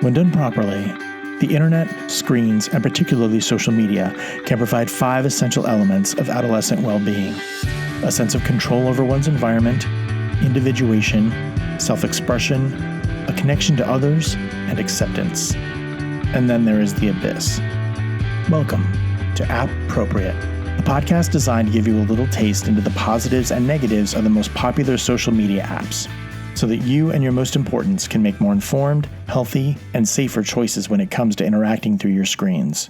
When done properly, the internet, screens, and particularly social media can provide 5 essential elements of adolescent well-being: a sense of control over one's environment, individuation, self-expression, a connection to others, and acceptance. And then there is the abyss. Welcome to App-Propriate, a podcast designed to give you a little taste into the positives and negatives of the most popular social media apps, so that you and your most importants can make more informed, healthy, and safer choices when it comes to interacting through your screens.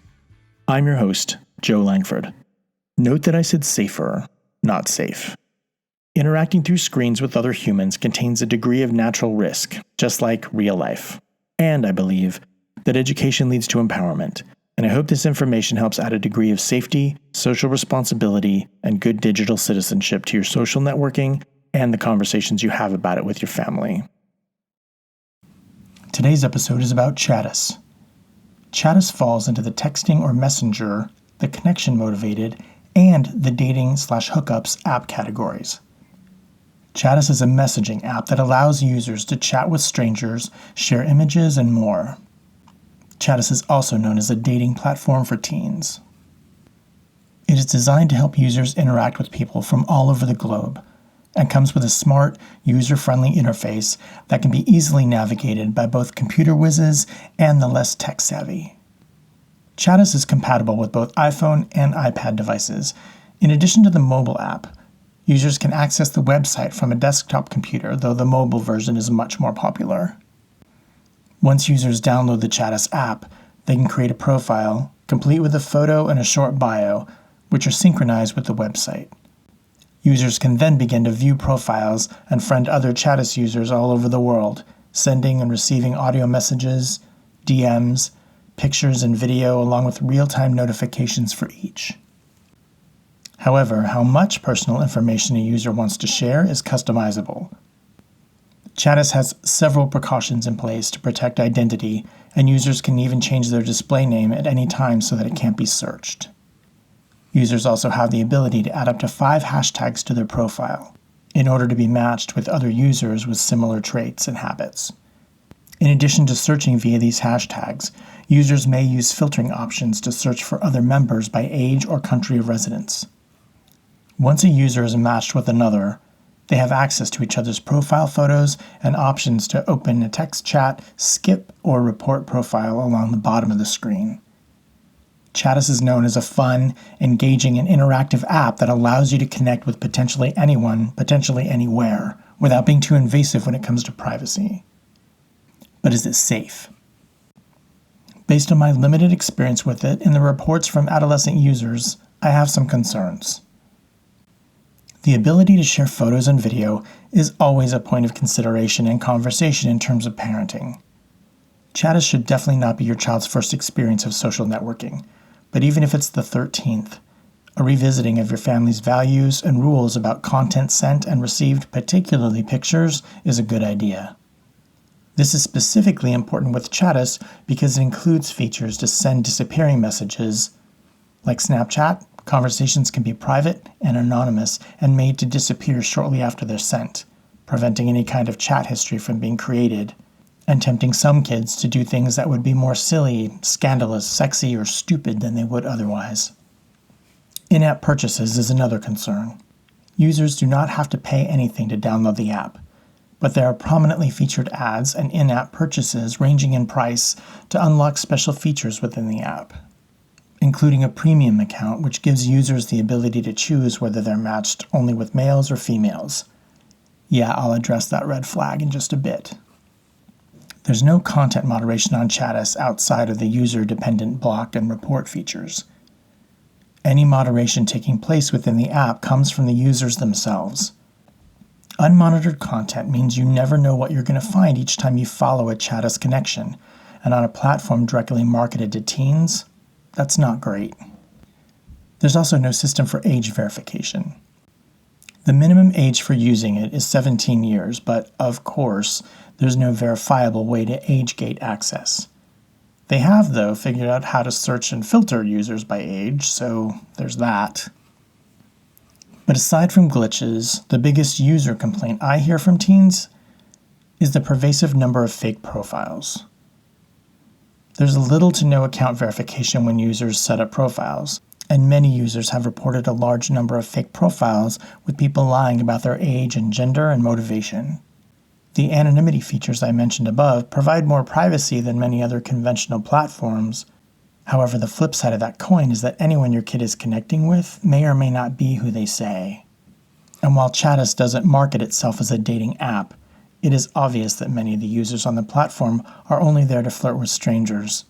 I'm your host, Joe Langford. Note that I said safer, not safe. Interacting through screens with other humans contains a degree of natural risk, just like real life. And I believe that education leads to empowerment, and I hope this information helps add a degree of safety, social responsibility, and good digital citizenship to your social networking and the conversations you have about it with your family. Today's episode is about Chatous. Chatous falls into the texting or messenger, the connection-motivated, and the dating/hookups app categories. Chatous is a messaging app that allows users to chat with strangers, share images, and more. Chatous is also known as a dating platform for teens. It is designed to help users interact with people from all over the globe, and comes with a smart, user-friendly interface that can be easily navigated by both computer whizzes and the less tech-savvy. Chatous is compatible with both iPhone and iPad devices. In addition to the mobile app, users can access the website from a desktop computer, though the mobile version is much more popular. Once users download the Chatous app, they can create a profile, complete with a photo and a short bio, which are synchronized with the website. Users can then begin to view profiles and friend other Chatous users all over the world, sending and receiving audio messages, DMs, pictures and video, along with real-time notifications for each. However, how much personal information a user wants to share is customizable. Chatous has several precautions in place to protect identity, and users can even change their display name at any time so that it can't be searched. Users also have the ability to add up to 5 hashtags to their profile in order to be matched with other users with similar traits and habits. In addition to searching via these hashtags, users may use filtering options to search for other members by age or country of residence. Once a user is matched with another, they have access to each other's profile photos and options to open a text chat, skip, or report profile along the bottom of the screen. Chatous is known as a fun, engaging, and interactive app that allows you to connect with potentially anyone, potentially anywhere, without being too invasive when it comes to privacy. But is it safe? Based on my limited experience with it and the reports from adolescent users, I have some concerns. The ability to share photos and video is always a point of consideration and conversation in terms of parenting. Chatous should definitely not be your child's first experience of social networking, but even if it's the 13th, a revisiting of your family's values and rules about content sent and received, particularly pictures, is a good idea. This is specifically important with Chatous because it includes features to send disappearing messages. Like Snapchat, conversations can be private and anonymous and made to disappear shortly after they're sent, preventing any kind of chat history from being created, and tempting some kids to do things that would be more silly, scandalous, sexy, or stupid than they would otherwise. In-app purchases is another concern. Users do not have to pay anything to download the app, but there are prominently featured ads and in-app purchases ranging in price to unlock special features within the app, including a premium account which gives users the ability to choose whether they're matched only with males or females. Yeah, I'll address that red flag in just a bit. There's no content moderation on Chatous outside of the user-dependent block and report features. Any moderation taking place within the app comes from the users themselves. Unmonitored content means you never know what you're going to find each time you follow a Chatous connection, and on a platform directly marketed to teens, that's not great. There's also no system for age verification. The minimum age for using it is 17 years, but of course, there's no verifiable way to age-gate access. They have, though, figured out how to search and filter users by age, so there's that. But aside from glitches, the biggest user complaint I hear from teens is the pervasive number of fake profiles. There's little to no account verification when users set up profiles, and many users have reported a large number of fake profiles with people lying about their age and gender and motivation. The anonymity features I mentioned above provide more privacy than many other conventional platforms. However, the flip side of that coin is that anyone your kid is connecting with may or may not be who they say. And while Chatous doesn't market itself as a dating app, it is obvious that many of the users on the platform are only there to flirt with strangers.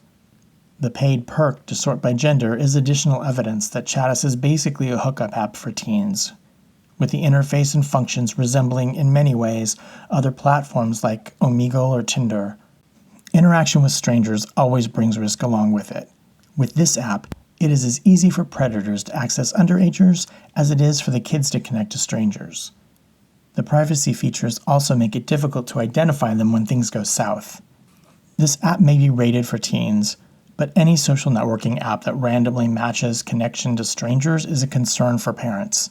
The paid perk to sort by gender is additional evidence that Chatous is basically a hookup app for teens, with the interface and functions resembling in many ways other platforms like Omegle or Tinder. Interaction with strangers always brings risk along with it. With this app, it is as easy for predators to access underagers as it is for the kids to connect to strangers. The privacy features also make it difficult to identify them when things go south. This app may be rated for teens, but any social networking app that randomly matches connection to strangers is a concern for parents.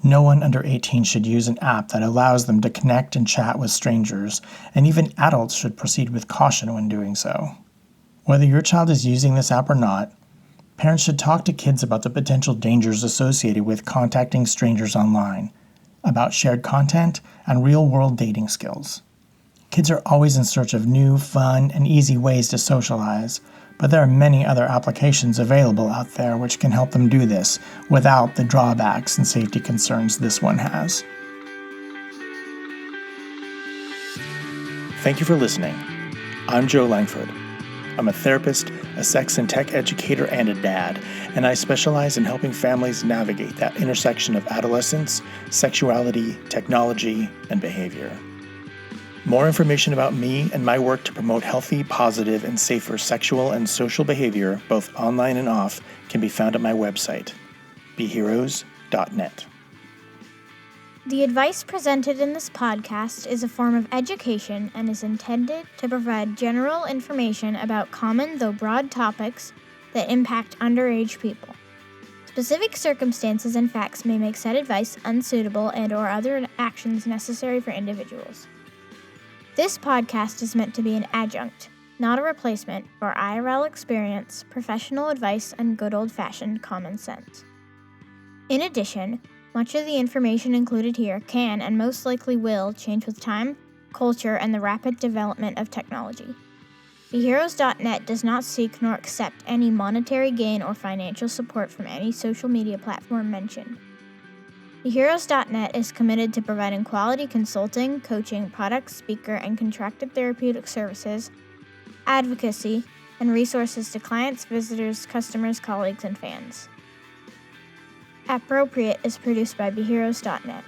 No one under 18 should use an app that allows them to connect and chat with strangers, and even adults should proceed with caution when doing so. Whether your child is using this app or not, parents should talk to kids about the potential dangers associated with contacting strangers online, about shared content, and real-world dating skills. Kids are always in search of new, fun, and easy ways to socialize, but there are many other applications available out there which can help them do this without the drawbacks and safety concerns this one has. Thank you for listening. I'm Joe Langford. I'm a therapist, a sex and tech educator, and a dad, and I specialize in helping families navigate that intersection of adolescence, sexuality, technology, and behavior. More information about me and my work to promote healthy, positive, and safer sexual and social behavior, both online and off, can be found at my website, beheroes.net. The advice presented in this podcast is a form of education and is intended to provide general information about common though broad topics that impact underage people. Specific circumstances and facts may make said advice unsuitable and/or other actions necessary for individuals. This podcast is meant to be an adjunct, not a replacement, for IRL experience, professional advice, and good old-fashioned common sense. In addition, much of the information included here can and most likely will change with time, culture, and the rapid development of technology. BeHeroes.net does not seek nor accept any monetary gain or financial support from any social media platform mentioned. BeHeroes.net is committed to providing quality consulting, coaching, product, speaker, and contracted therapeutic services, advocacy, and resources to clients, visitors, customers, colleagues, and fans. Appropriate is produced by BeHeroes.net.